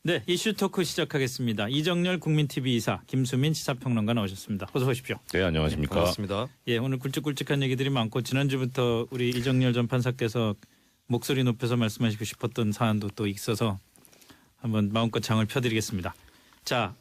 네, 이슈 토크 시작하겠습니다. 이정열 국민TV 이사, 김수민 시사평론가 나오셨습니다. 어서 오십시오. 네, 안녕하십니까. 반갑습니다. 예, 오늘 굵직굵직한 얘기들이 많고 지난주부터 우리 이정열 전 판사께서 목소리 높여서 말씀하시고 싶었던 사안도 또 있어서 한번 마음껏 장을 펴드리겠습니다. 자,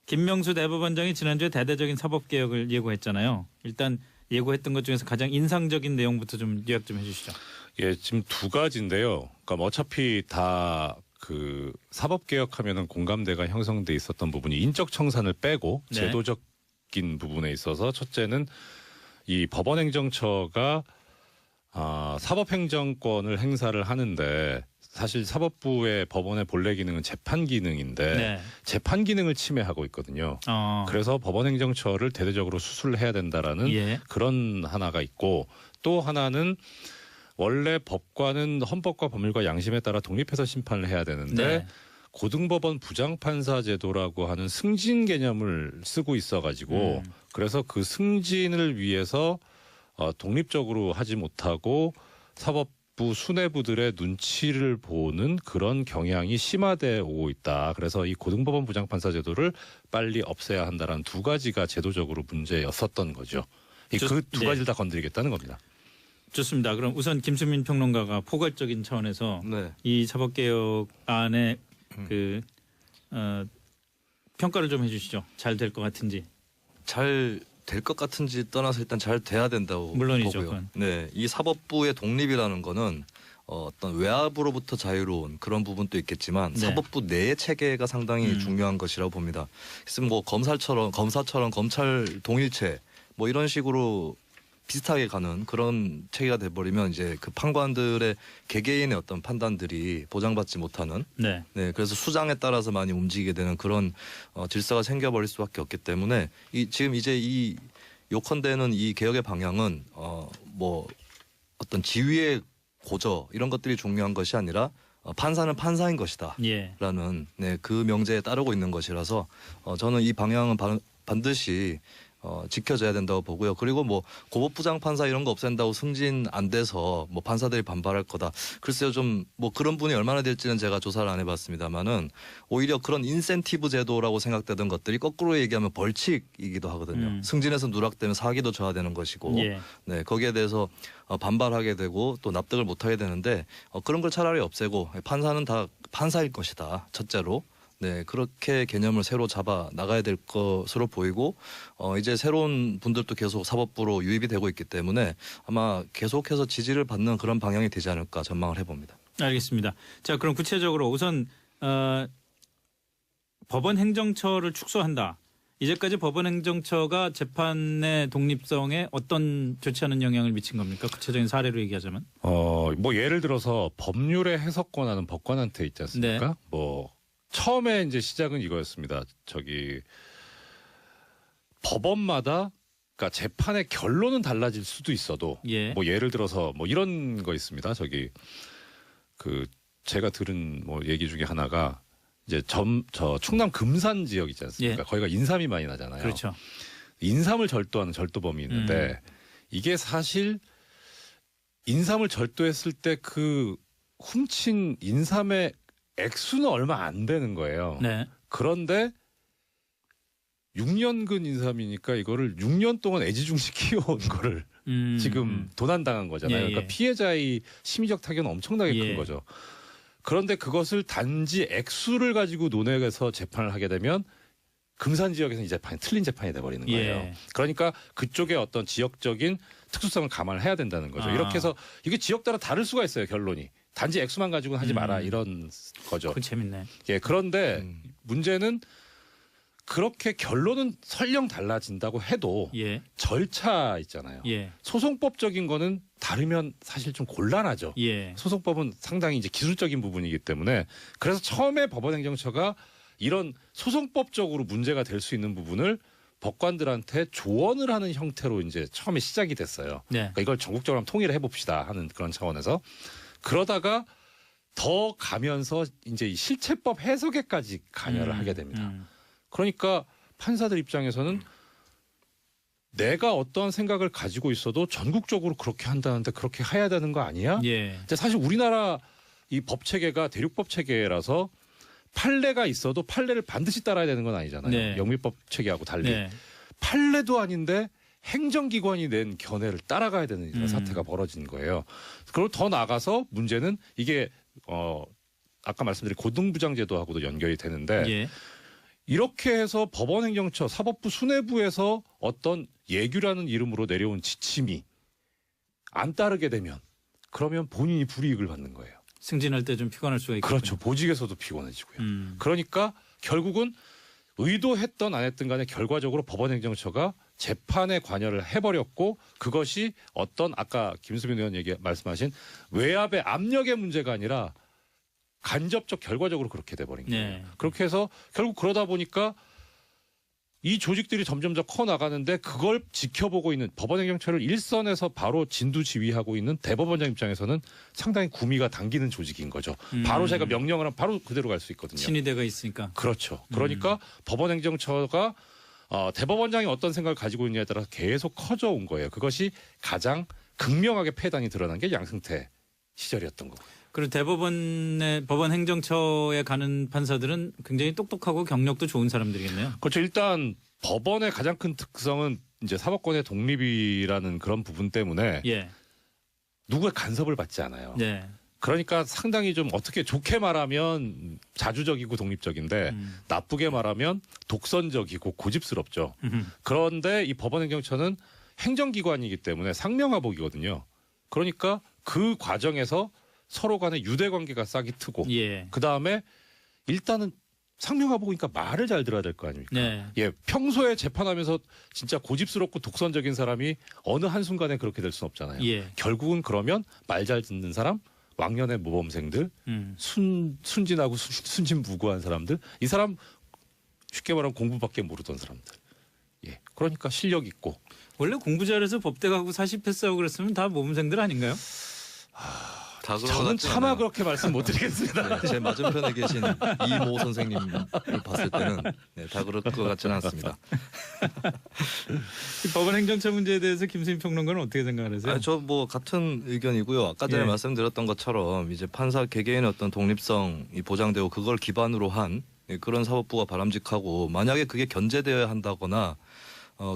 김명수 대법원장이 지난주에 대대적인 사법개혁을 예고했잖아요. 일단 예고했던 것 중에서 가장 인상적인 내용부터 좀 요약 좀 해주시죠. 예, 지금 두 가지인데요. 그러니까 어차피 다 그 사법개혁하면은 공감대가 형성돼 있었던 부분이 인적 청산을 빼고 네. 제도적인 부분에 있어서 첫째는 이 법원행정처가 사법행정권을 행사를 하는데 사실 사법부의 법원의 본래 기능은 재판 기능인데 네. 재판 기능을 침해하고 있거든요. 그래서 법원행정처를 대대적으로 수술해야 된다라는 예. 그런 하나가 있고 또 하나는 원래 법관은 헌법과 법률과 양심에 따라 독립해서 심판을 해야 되는데 네. 고등법원 부장판사 제도라고 하는 승진 개념을 쓰고 있어가지고 그래서 그 승진을 위해서 독립적으로 하지 못하고 사법부 수뇌부들의 눈치를 보는 그런 경향이 심화돼 오고 있다. 그래서 이 고등법원 부장판사 제도를 빨리 없애야 한다는 두 가지가 제도적으로 문제였었던 거죠. 그 두 네. 가지를 다 건드리겠다는 겁니다. 좋습니다. 그럼 우선 김수민 평론가가 포괄적인 차원에서 네. 이 사법개혁 안에 평가를 좀 해주시죠. 잘 될 것 같은지. 잘 될 것 같은지 떠나서 일단 잘 돼야 된다고 물론이죠, 보고요. 그건. 네, 이 사법부의 독립이라는 거는 어떤 외압으로부터 자유로운 그런 부분도 있겠지만 네. 사법부 내의 체계가 상당히 중요한 것이라고 봅니다. 그래서 뭐 검사처럼 검찰 동일체 뭐 이런 식으로 비슷하게 가는 그런 체계가 돼버리면 이제 그 판관들의 개개인의 어떤 판단들이 보장받지 못하는 네. 네, 그래서 수장에 따라서 많이 움직이게 되는 그런 질서가 생겨버릴 수밖에 없기 때문에 지금 이제 이 요컨대는 이 개혁의 방향은 뭐 어떤 지위의 고저 이런 것들이 중요한 것이 아니라 판사는 판사인 것이다. 예. 라는 네, 그 명제에 따르고 있는 것이라서 저는 이 방향은 반드시 지켜져야 된다고 보고요. 그리고 뭐 고법부장 판사 이런 거 없앤다고 승진 안 돼서 뭐 판사들이 반발할 거다. 글쎄요, 좀 뭐 그런 분이 얼마나 될지는 제가 조사를 안 해봤습니다만은 오히려 그런 인센티브 제도라고 생각되던 것들이 거꾸로 얘기하면 벌칙이기도 하거든요. 승진해서 누락되면 사기도 저하되는 것이고, 예. 네 거기에 대해서 반발하게 되고 또 납득을 못하게 되는데 그런 걸 차라리 없애고 판사는 다 판사일 것이다. 첫째로. 네, 그렇게 개념을 새로 잡아 나가야 될 것으로 보이고 이제 새로운 분들도 계속 사법부로 유입이 되고 있기 때문에 아마 계속해서 지지를 받는 그런 방향이 되지 않을까 전망을 해봅니다. 알겠습니다. 자, 그럼 구체적으로 우선 법원 행정처를 축소한다. 이제까지 법원 행정처가 재판의 독립성에 어떤 좋지 않은 영향을 미친 겁니까? 구체적인 사례로 얘기하자면. 뭐 예를 들어서 법률의 해석권하는 법관한테 있지 않습니까? 네. 뭐 처음에 이제 시작은 이거였습니다. 법원마다 그러니까 재판의 결론은 달라질 수도 있어도 예. 뭐 예를 들어서 뭐 이런 거 있습니다. 제가 들은 뭐 얘기 중에 하나가 이제 저 충남 금산 지역 있지 않습니까? 예. 거기가 인삼이 많이 나잖아요. 그렇죠. 인삼을 절도하는 절도범이 있는데 이게 사실 인삼을 절도했을 때 그 훔친 인삼의 액수는 얼마 안 되는 거예요. 네. 그런데 6년근 인삼이니까 이거를 6년 동안 애지중지 키워온 거를 지금 도난당한 거잖아요. 예, 예. 그러니까 피해자의 심리적 타격은 엄청나게 예. 큰 거죠. 그런데 그것을 단지 액수를 가지고 논의해서 재판을 하게 되면 금산 지역에서는 이 재판이 틀린 재판이 돼버리는 거예요. 예. 그러니까 그쪽에 어떤 지역적인 특수성을 감안을 해야 된다는 거죠. 이렇게 해서 이게 지역 따라 다를 수가 있어요. 결론이. 단지 액수만 가지고는 하지 마라 이런 거죠. 그거 재밌네. 예, 그런데 문제는 그렇게 결론은 설령 달라진다고 해도 예. 절차 있잖아요. 예. 소송법적인 거는 다르면 사실 좀 곤란하죠. 예. 소송법은 상당히 이제 기술적인 부분이기 때문에 그래서 처음에 법원행정처가 이런 소송법적으로 문제가 될 수 있는 부분을 법관들한테 조언을 하는 형태로 이제 처음에 시작이 됐어요. 네. 그러니까 이걸 전국적으로 한번 통일을 해봅시다 하는 그런 차원에서 그러다가 더 가면서 이제 이 실체법 해석에까지 관여를 하게 됩니다. 그러니까 판사들 입장에서는 내가 어떠한 생각을 가지고 있어도 전국적으로 그렇게 한다는데 그렇게 해야 되는 거 아니야? 예. 사실 우리나라 이 법 체계가 대륙법 체계라서 판례가 있어도 판례를 반드시 따라야 되는 건 아니잖아요. 네. 영미법 체계하고 달리. 네. 판례도 아닌데 행정기관이 낸 견해를 따라가야 되는 이런 사태가 벌어진 거예요. 그리고 더 나아가서 문제는 이게 아까 말씀드린 고등부장제도하고도 연결이 되는데 예. 이렇게 해서 법원행정처, 사법부 수뇌부에서 어떤 예규라는 이름으로 내려온 지침이 안 따르게 되면 그러면 본인이 불이익을 받는 거예요. 승진할 때 좀 피곤할 수가 있고. 그렇죠. 보직에서도 피곤해지고요. 그러니까 결국은 의도했던 안 했든 간에 결과적으로 법원행정처가 재판에 관여를 해버렸고 그것이 어떤 아까 김수민 의원 말씀하신 외압의 압력의 문제가 아니라 간접적 결과적으로 그렇게 돼버린 거예요. 네. 그렇게 해서 결국 그러다 보니까 이 조직들이 점점 더 커 나가는데 그걸 지켜보고 있는 법원행정처를 일선에서 바로 진두지휘하고 있는 대법원장 입장에서는 상당히 구미가 당기는 조직인 거죠. 바로 제가 명령을 하면 바로 그대로 갈 수 있거든요. 친위대가 있으니까. 그렇죠. 그러니까 법원행정처가 대법원장이 어떤 생각을 가지고 있느냐에 따라서 계속 커져 온 거예요. 그것이 가장 극명하게 폐단이 드러난 게 양승태 시절이었던 거고요. 그리고 대법원의 법원 행정처에 가는 판사들은 굉장히 똑똑하고 경력도 좋은 사람들이겠네요. 그렇죠. 일단 법원의 가장 큰 특성은 이제 사법권의 독립이라는 그런 부분 때문에 예. 누구의 간섭을 받지 않아요. 네. 그러니까 상당히 좀 어떻게 좋게 말하면 자주적이고 독립적인데 나쁘게 말하면 독선적이고 고집스럽죠. 그런데 이 법원행정처는 행정기관이기 때문에 상명하복이거든요. 그러니까 그 과정에서 서로 간에 유대관계가 싹이 트고 예. 그다음에 일단은 상명하복이니까 말을 잘 들어야 될 거 아닙니까? 네. 예, 평소에 재판하면서 진짜 고집스럽고 독선적인 사람이 어느 한순간에 그렇게 될 수는 없잖아요. 예. 결국은 그러면 말 잘 듣는 사람, 왕년의 모범생들, 순진하고 순진무구한 사람들, 이 사람 쉽게 말하면 공부밖에 모르던 사람들. 예, 그러니까 실력 있고. 원래 공부 잘해서 법대 가고 사시패스하고 그랬으면 다 모범생들 아닌가요? 다 그런 것 저는 같지 차마 않아요. 그렇게 말씀 못 드리겠습니다. 네, 제 맞은편에 계신 이모 선생님을 봤을 때는 네, 다 그럴 것 같지는 않습니다. 이 법원 행정처 문제에 대해서 김수민 평론가는 어떻게 생각하세요? 저 뭐 같은 의견이고요. 아까 전에 예. 말씀드렸던 것처럼 이제 판사 개개인의 어떤 독립성이 보장되고 그걸 기반으로 한 그런 사법부가 바람직하고 만약에 그게 견제되어야 한다거나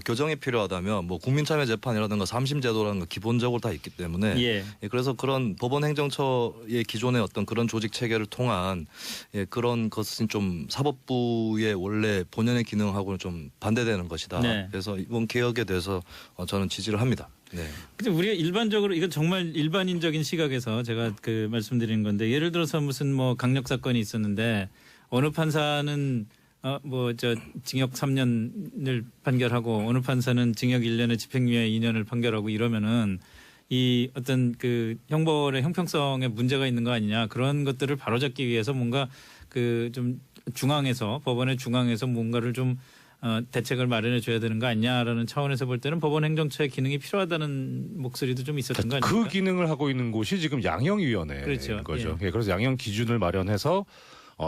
교정이 필요하다면 뭐 국민참여재판이라든가 삼심제도라는 거 기본적으로 다 있기 때문에 예. 그래서 그런 법원행정처의 기존의 어떤 그런 조직 체계를 통한 그런 것은 좀 사법부의 원래 본연의 기능하고는 좀 반대되는 것이다. 네. 그래서 이번 개혁에 대해서 저는 지지를 합니다. 네. 근데 우리가 일반적으로 이건 정말 일반인적인 시각에서 제가 그 말씀드리는 건데 예를 들어서 무슨 뭐 강력 사건이 있었는데 어느 판사는 뭐 저 징역 3년을 판결하고 어느 판사는 징역 1년에 집행유예 2년을 판결하고 이러면은 이 어떤 그 형벌의 형평성에 문제가 있는 거 아니냐 그런 것들을 바로잡기 위해서 뭔가 그 좀 중앙에서 법원의 중앙에서 뭔가를 좀 대책을 마련해 줘야 되는 거 아니냐라는 차원에서 볼 때는 법원 행정처의 기능이 필요하다는 목소리도 좀 있었던 거 아닙니까? 그 기능을 하고 있는 곳이 지금 양형위원회인 그렇죠. 거죠. 예, 그래서 양형 기준을 마련해서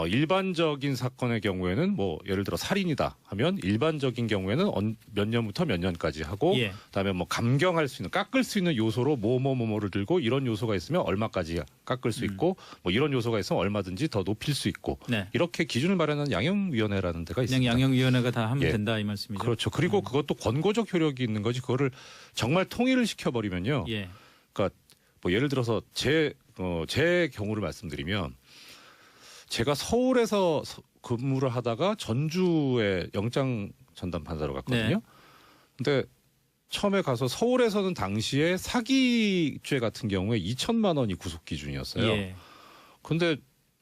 일반적인 사건의 경우에는 뭐 예를 들어 살인이다 하면 일반적인 경우에는 몇 년부터 몇 년까지 하고 예. 그다음에 뭐 감경할 수 있는 깎을 수 있는 요소로 뭐뭐뭐뭐를 들고 이런 요소가 있으면 얼마까지 깎을 수 있고 뭐 이런 요소가 있으면 얼마든지 더 높일 수 있고 네. 이렇게 기준을 마련하는 양형위원회라는 데가 그냥 있습니다. 양형위원회가 다 하면 예. 된다 이 말씀이죠. 그렇죠. 그리고 그것도 권고적 효력이 있는 거지 그거를 정말 통일을 시켜버리면요. 예. 그러니까 뭐 예를 들어서 제 경우를 말씀드리면 제가 서울에서 근무를 하다가 전주에 영장 전담 판사로 갔거든요. 네. 근데 처음에 가서 서울에서는 당시에 사기죄 같은 경우에 2천만 원이 구속 기준이었어요. 예. 근데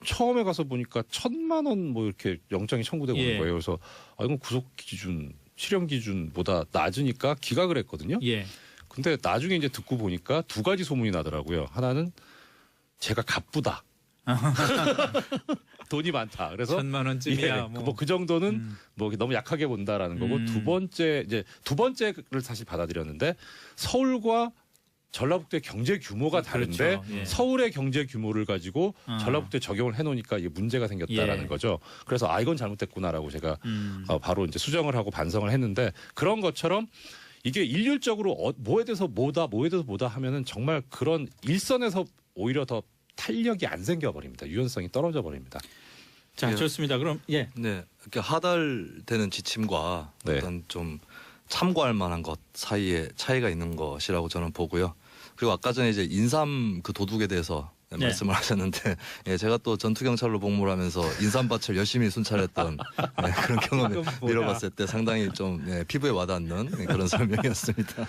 처음에 가서 보니까 1,000만 원 뭐 이렇게 영장이 청구되고 예. 있는 거예요. 그래서 이건 구속 기준, 실형 기준보다 낮으니까 기각을 했거든요. 예. 근데 나중에 이제 듣고 보니까 두 가지 소문이 나더라고요. 하나는 제가 가쁘다. 돈이 많다. 그래서 1,000만 원쯤이야. 뭐 그 정도는 뭐 너무 약하게 본다라는 거고 두 번째를 사실 받아들였는데 서울과 전라북도의 경제 규모가 다른데 그렇죠. 예. 서울의 경제 규모를 가지고 전라북도에 적용을 해놓으니까 이게 문제가 생겼다라는 예. 거죠. 그래서 이건 잘못됐구나라고 제가 바로 이제 수정을 하고 반성을 했는데 그런 것처럼 이게 일률적으로 뭐에 대해서 뭐다 하면은 정말 그런 일선에서 오히려 더 탄력이 안 생겨버립니다. 유연성이 떨어져 버립니다. 자, 예. 좋습니다. 그럼 예. 네, 이렇게 하달되는 지침과 네. 어떤 좀 참고할 만한 것 사이에 차이가 있는 것이라고 저는 보고요. 그리고 아까 전에 이제 인삼 그 도둑에 대해서 네. 말씀을 하셨는데, 예, 제가 또 전투 경찰로 복무를 하면서 인삼밭을 열심히 순찰했던 예, 그런 경험을 그건 뭐야? 미뤄봤을 때 상당히 좀 예, 피부에 와닿는 예, 그런 설명이었습니다.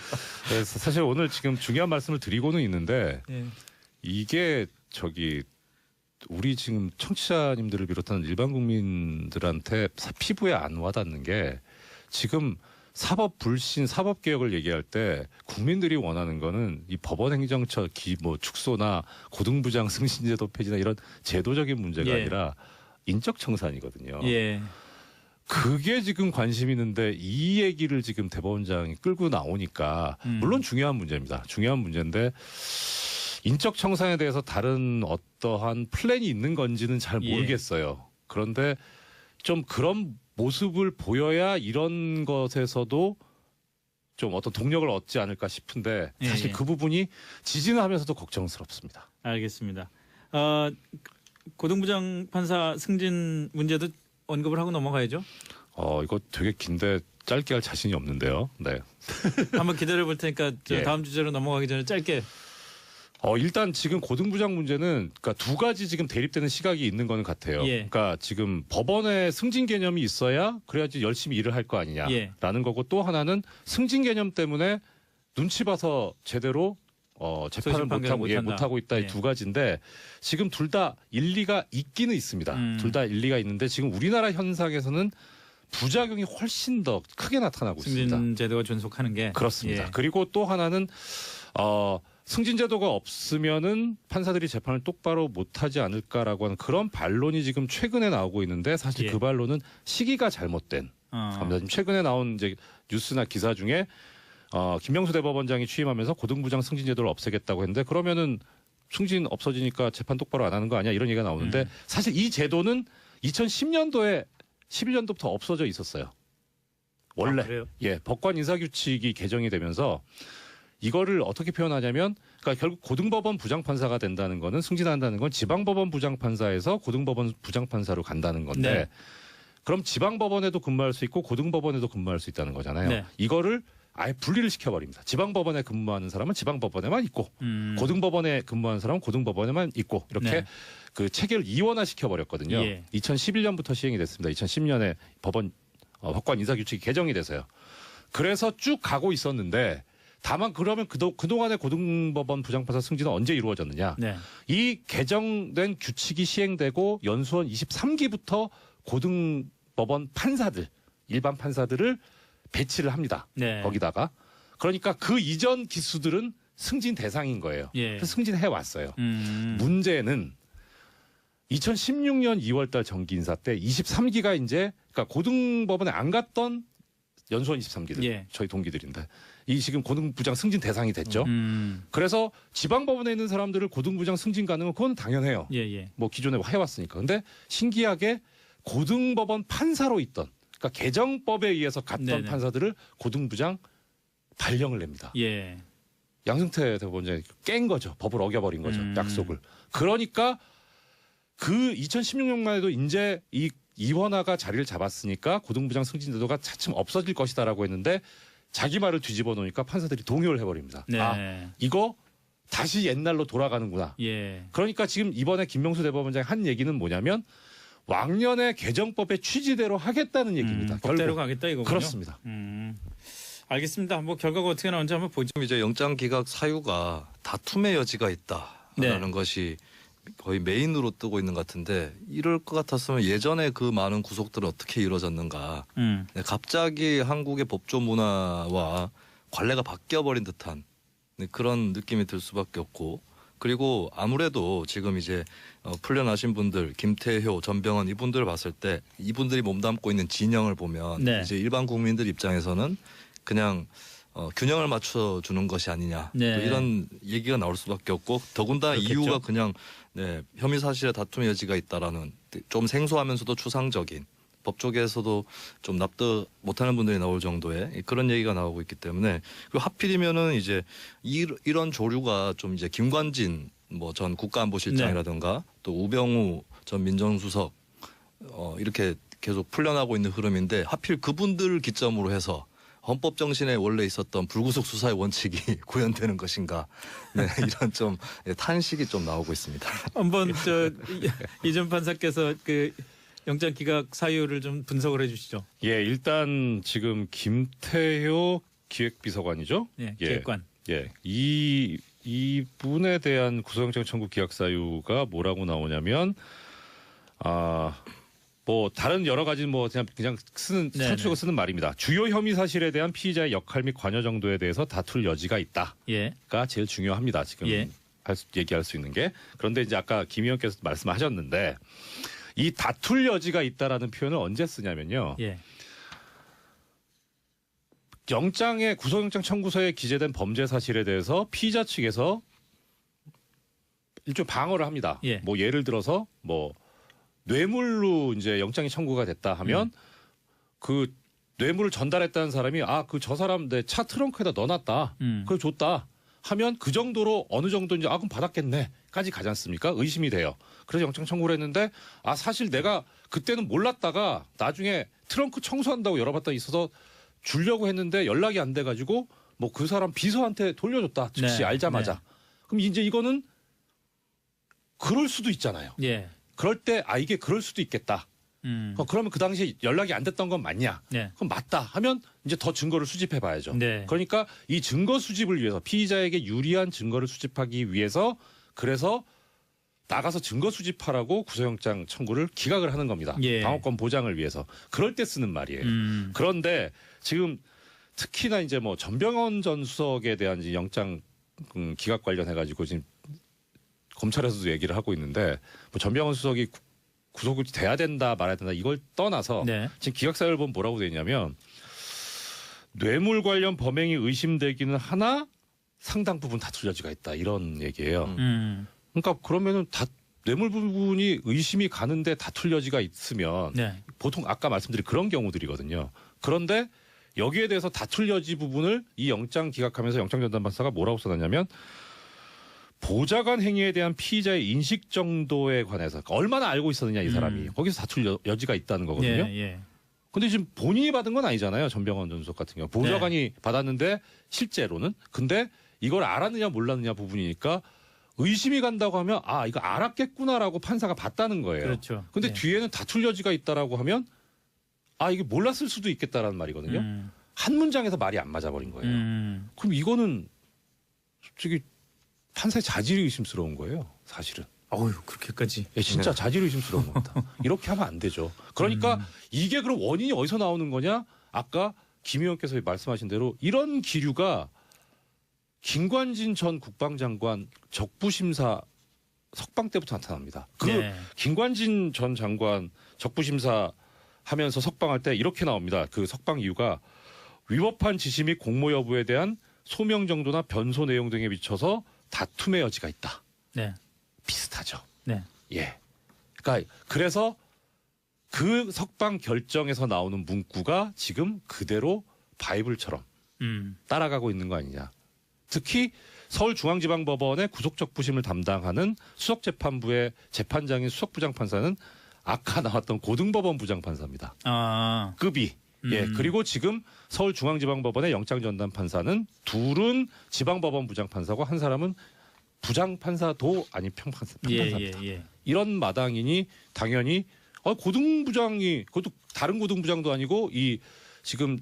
그래서 사실 오늘 지금 중요한 말씀을 드리고는 있는데 예. 이게 우리 지금 청취자님들을 비롯한 일반 국민들한테 피부에 안 와닿는 게 지금 사법 불신, 사법 개혁을 얘기할 때 국민들이 원하는 거는 이 법원 행정처 축소나 고등부장 승진제도 폐지나 이런 제도적인 문제가 예. 아니라 인적 청산이거든요. 예. 그게 지금 관심 있는데 이 얘기를 지금 대법원장이 끌고 나오니까 물론 중요한 문제입니다. 중요한 문제인데 인적 청산에 대해서 다른 어떠한 플랜이 있는 건지는 잘 예. 모르겠어요. 그런데 좀 그런 모습을 보여야 이런 것에서도 좀 어떤 동력을 얻지 않을까 싶은데 사실 예, 예. 그 부분이 지지는 하면서도 걱정스럽습니다. 알겠습니다. 고등부장 판사 승진 문제도 언급을 하고 넘어가야죠. 이거 되게 긴데 짧게 할 자신이 없는데요. 네. 한번 기다려 볼 테니까 예. 다음 주제로 넘어가기 전에 짧게. 일단 지금 고등부장 문제는 그러니까 두 가지 지금 대립되는 시각이 있는 거는 같아요. 예. 그러니까 지금 법원에 승진 개념이 있어야 그래야지 열심히 일을 할 거 아니냐라는 예. 거고 또 하나는 승진 개념 때문에 눈치 봐서 제대로 재판을 소신 판결을 못하고 있다 이 예. 두 가지인데 지금 둘 다 일리가 있기는 있습니다. 둘 다 일리가 있는데 지금 우리나라 현상에서는 부작용이 훨씬 더 크게 나타나고 있습니다. 승진 제도가 존속하는 게 그렇습니다. 예. 그리고 또 하나는 승진제도가 없으면은 판사들이 재판을 똑바로 못하지 않을까라고 하는 그런 반론이 지금 최근에 나오고 있는데 사실 예. 그 반론은 시기가 잘못된 겁니다. 지금 최근에 나온 이제 뉴스나 기사 중에 김명수 대법원장이 취임하면서 고등부장 승진제도를 없애겠다고 했는데 그러면은 승진 없어지니까 재판 똑바로 안 하는 거 아니야 이런 얘기가 나오는데 사실 이 제도는 2010년도에 11년도부터 없어져 있었어요. 원래 그래요? 예 법관 인사규칙이 개정이 되면서 이거를 어떻게 표현하냐면 그러니까 결국 고등법원 부장판사가 된다는 거는 승진한다는 건 지방법원 부장판사에서 고등법원 부장판사로 간다는 건데 네. 그럼 지방법원에도 근무할 수 있고 고등법원에도 근무할 수 있다는 거잖아요. 네. 이거를 아예 분리를 시켜버립니다. 지방법원에 근무하는 사람은 지방법원에만 있고 고등법원에 근무하는 사람은 고등법원에만 있고 이렇게 네. 그 체계를 이원화 시켜버렸거든요. 예. 2011년부터 시행이 됐습니다. 2010년에 법관 인사규칙이 개정이 돼서요. 그래서 쭉 가고 있었는데 다만 그러면 그동안의 고등법원 부장판사 승진은 언제 이루어졌느냐. 네. 이 개정된 규칙이 시행되고 연수원 23기부터 고등법원 판사들, 일반 판사들을 배치를 합니다. 네. 거기다가. 그러니까 그 이전 기수들은 승진 대상인 거예요. 예. 그래서 승진해 왔어요. 문제는 2016년 2월달 정기 인사 때 23기가 이제 그러니까 고등법원에 안 갔던 연수원 23기들 예. 저희 동기들인데 이 지금 고등부장 승진 대상이 됐죠. 음. 그래서 지방법원에 있는 사람들을 고등부장 승진 가능은 그건 당연해요. 예, 예. 뭐 기존에 해왔으니까. 근데 신기하게 고등법원 판사로 있던 그러니까 개정법에 의해서 갔던 네네. 판사들을 고등부장 발령을 냅니다. 예. 양승태 대법원장이 깬 거죠. 법을 어겨버린 거죠. 약속을. 그러니까 그 2016년만 해도 이제 이 이원화가 자리를 잡았으니까 고등부장 승진제도가 차츰 없어질 것이다라고 했는데 자기 말을 뒤집어 놓으니까 판사들이 동요를 해버립니다. 네. 이거 다시 옛날로 돌아가는구나. 예. 그러니까 지금 이번에 김명수 대법원장이 한 얘기는 뭐냐면 왕년의 개정법의 취지대로 하겠다는 얘기입니다. 법대로 결국. 가겠다 이거군요. 그렇습니다. 알겠습니다. 뭐 결과가 어떻게 나오는지 한번 보죠. 지금 이제 영장 기각 사유가 다툼의 여지가 있다라는 네. 것이 거의 메인으로 뜨고 있는 것 같은데 이럴 것 같았으면 예전에 그 많은 구속들은 어떻게 이루어졌는가. 네, 갑자기 한국의 법조 문화와 관례가 바뀌어버린 듯한 네, 그런 느낌이 들 수밖에 없고 그리고 아무래도 지금 이제 풀려나신 분들 김태효, 전병헌 이분들을 봤을 때 이분들이 몸담고 있는 진영을 보면 네. 이제 일반 국민들 입장에서는 그냥 균형을 맞춰주는 것이 아니냐 네. 또 이런 얘기가 나올 수밖에 없고 더군다나 그렇겠죠. 이유가 그냥 네, 혐의 사실에 다툼의 여지가 있다라는 좀 생소하면서도 추상적인 법조계에서도 좀 납득 못하는 분들이 나올 정도의 그런 얘기가 나오고 있기 때문에 그리고 하필이면은 이제 이런 조류가 좀 이제 김관진 뭐 전 국가안보실장이라든가 또 우병우 전 민정수석 이렇게 계속 풀려나고 있는 흐름인데 하필 그분들을 기점으로 해서 헌법 정신에 원래 있었던 불구속 수사의 원칙이 구현되는 것인가? 네, 이런 좀 탄식이 좀 나오고 있습니다. 한번 이전 판사께서 그 영장 기각 사유를 좀 분석을 해주시죠. 예, 일단 지금 김태효 기획비서관이죠. 예, 기획관. 예, 이분에 대한 구속영장 청구 기각 사유가 뭐라고 나오냐면 뭐 다른 여러 가지 뭐 그냥 쓰는 네네. 상투적으로 쓰는 말입니다. 주요 혐의 사실에 대한 피의자의 역할 및 관여 정도에 대해서 다툴 여지가 있다가 예, 제일 중요합니다. 지금 예. 얘기할 수 있는 게. 그런데 이제 아까 김 의원께서 말씀하셨는데 이 다툴 여지가 있다라는 표현을 언제 쓰냐면요. 예, 영장에 구속영장 청구서에 기재된 범죄 사실에 대해서 피의자 측에서 일종 방어를 합니다. 예. 뭐 예를 들어서 뭐 뇌물로 이제 영장이 청구가 됐다 하면 그 뇌물을 전달했다는 사람이 그 저 사람 내 차 트렁크에다 넣어놨다. 그걸 줬다. 하면 그 정도로 어느 정도 이제 그럼 받았겠네까지 가지 않습니까? 의심이 돼요. 그래서 영장 청구를 했는데 사실 내가 그때는 몰랐다가 나중에 트렁크 청소한다고 열어봤다 있어서 주려고 했는데 연락이 안 돼가지고 뭐 그 사람 비서한테 돌려줬다. 즉시 네, 알자마자. 네. 그럼 이제 이거는 그럴 수도 있잖아요. 예. 그럴 때 이게 그럴 수도 있겠다. 그러면 그 당시에 연락이 안 됐던 건 맞냐? 네. 그럼 맞다 하면 이제 더 증거를 수집해 봐야죠. 네. 그러니까 이 증거 수집을 위해서 피의자에게 유리한 증거를 수집하기 위해서 그래서 나가서 증거 수집하라고 구속영장 청구를 기각을 하는 겁니다. 예. 방어권 보장을 위해서. 그럴 때 쓰는 말이에요. 그런데 지금 특히나 이제 뭐 전병헌 전 수석에 대한 이제 영장 기각 관련해 가지고 지금 검찰에서도 얘기를 하고 있는데 뭐 전병헌 수석이 구속이 돼야 된다 말아야 된다 이걸 떠나서 네. 지금 기각 사유를 보면 뭐라고 돼 있냐면 뇌물 관련 범행이 의심되기는 하나 상당 부분 다툴 여지가 있다 이런 얘기예요. 그러니까 그러면은 뇌물 부분이 의심이 가는데 다툴 여지가 있으면 네. 보통 아까 말씀드린 그런 경우들이거든요. 그런데 여기에 대해서 다툴 여지 부분을 이 영장 기각하면서 영장전담판사가 뭐라고 써놨냐면 보좌관 행위에 대한 피의자의 인식 정도에 관해서 그러니까 얼마나 알고 있었느냐 이 사람이 거기서 다툴 여지가 있다는 거거든요. 예, 예. 근데 지금 본인이 받은 건 아니잖아요. 전병헌 전 수석 같은 경우 보좌관이 받았는데 실제로는 근데 이걸 알았느냐 몰랐느냐 부분이니까 의심이 간다고 하면 이거 알았겠구나라고 판사가 봤다는 거예요. 그렇죠. 근데 예. 뒤에는 다툴 여지가 있다라고 하면 이게 몰랐을 수도 있겠다라는 말이거든요. 한 문장에서 말이 안 맞아버린 거예요. 그럼 이거는 솔직히 판사의 자질이 의심스러운 거예요. 사실은. 어휴, 그렇게까지. 예, 진짜 자질이 의심스러운 겁니다. 이렇게 하면 안 되죠. 그러니까 이게 그럼 원인이 어디서 나오는 거냐? 아까 김 의원께서 말씀하신 대로 이런 기류가 김관진 전 국방장관 적부심사 석방 때부터 나타납니다. 네. 김관진 전 장관 적부심사 하면서 석방할 때 이렇게 나옵니다. 그 석방 이유가 위법한 지시 및 공모 여부에 대한 소명 정도나 변소 내용 등에 비춰서 다툼의 여지가 있다. 네. 비슷하죠. 네. 예. 그러니까 그래서 그 석방 결정에서 나오는 문구가 지금 그대로 바이블처럼 따라가고 있는 거 아니냐. 특히 서울중앙지방법원의 구속적부심을 담당하는 수석재판부의 재판장인 수석부장판사는 아까 나왔던 고등법원 부장판사입니다. 급이. 예. 그리고 지금 서울중앙지방법원의 영장전담판사는 둘은 지방법원 부장판사고 한 사람은 부장판사도 아닌 평판사입니다. 예. 이런 마당이니 당연히 고등부장이 그것도 다른 고등부장도 아니고 이 지금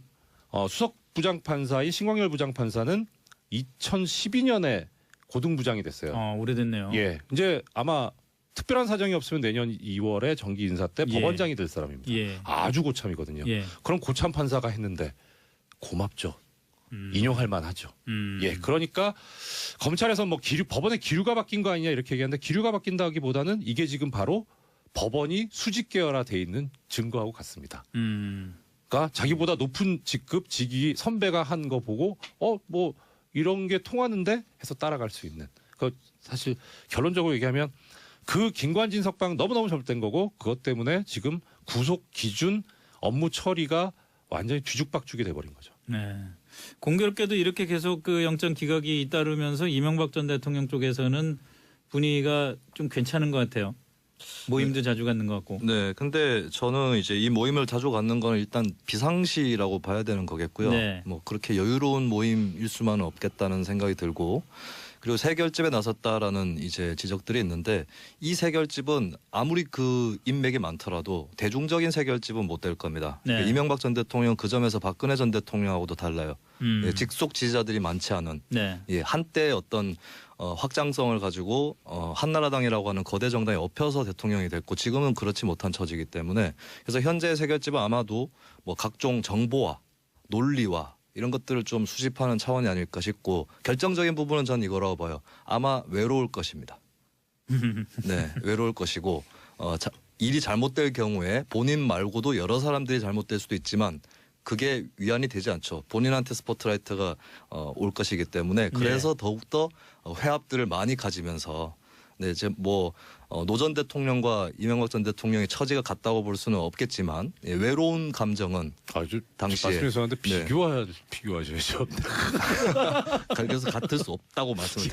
수석부장판사인 신광열 부장판사는 2012년에 고등부장이 됐어요. 오래됐네요. 예. 이제 아마 특별한 사정이 없으면 내년 2월에 정기 인사 때 예. 법원장이 될 사람입니다. 예. 아주 고참이거든요. 예. 그럼 고참 판사가 했는데 고맙죠. 인용할 만하죠. 예. 그러니까 검찰에서 뭐 법원의 기류가 바뀐 거 아니냐 이렇게 얘기하는데 기류가 바뀐다기보다는 이게 지금 바로 법원이 수직 계열화돼 있는 증거하고 같습니다. 그러니까 자기보다 높은 직급 직위 선배가 한 거 보고 뭐 이런 게 통하는데 해서 따라갈 수 있는. 그 사실 결론적으로 얘기하면 그 김관진 석방 너무너무 잘못된 거고 그것 때문에 지금 구속 기준 업무 처리가 완전히 뒤죽박죽이 돼버린 거죠. 네. 공교롭게도 이렇게 계속 그 영장 기각이 잇따르면서 이명박 전 대통령 쪽에서는 분위기가 좀 괜찮은 것 같아요. 모임도 자주 갖는 것 같고. 네, 근데 저는 이제 이 모임을 자주 갖는 건 일단 비상시라고 봐야 되는 거겠고요. 네. 뭐 그렇게 여유로운 모임일 수만은 없겠다는 생각이 들고, 그리고 새 결집에 나섰다라는 이제 지적들이 있는데, 이 새 결집은 아무리 그 인맥이 많더라도 대중적인 새 결집은 못 될 겁니다. 네. 이명박 전 대통령 그 점에서 박근혜 전 대통령하고도 달라요. 예, 직속 지지자들이 많지 않은, 네. 예, 한때 어떤 확장성을 가지고 한나라당이라고 하는 거대 정당에 엎혀서 대통령이 됐고, 지금은 그렇지 못한 처지이기 때문에, 그래서 현재의 새 결집은 아마도 뭐 각종 정보와 논리와 이런 것들을 좀 수집하는 차원이 아닐까 싶고, 결정적인 부분은 전 이거라고 봐요. 아마 외로울 것입니다. 네, 외로울 것이고, 일이 잘못될 경우에 본인 말고도 여러 사람들이 잘못될 수도 있지만 그게 위안이 되지 않죠. 본인한테 스포트라이트가 올 것이기 때문에, 그래서 더욱더 회합들을 많이 가지면서, 네, 이제 뭐 노 전 대통령과 이명박 전 대통령의 처지가 같다고 볼 수는 없겠지만, 예, 외로운 감정은 아주 당시에, 말씀해서 하는데 네. 비교하셔야죠. 그래서 같을 수 없다고 말씀을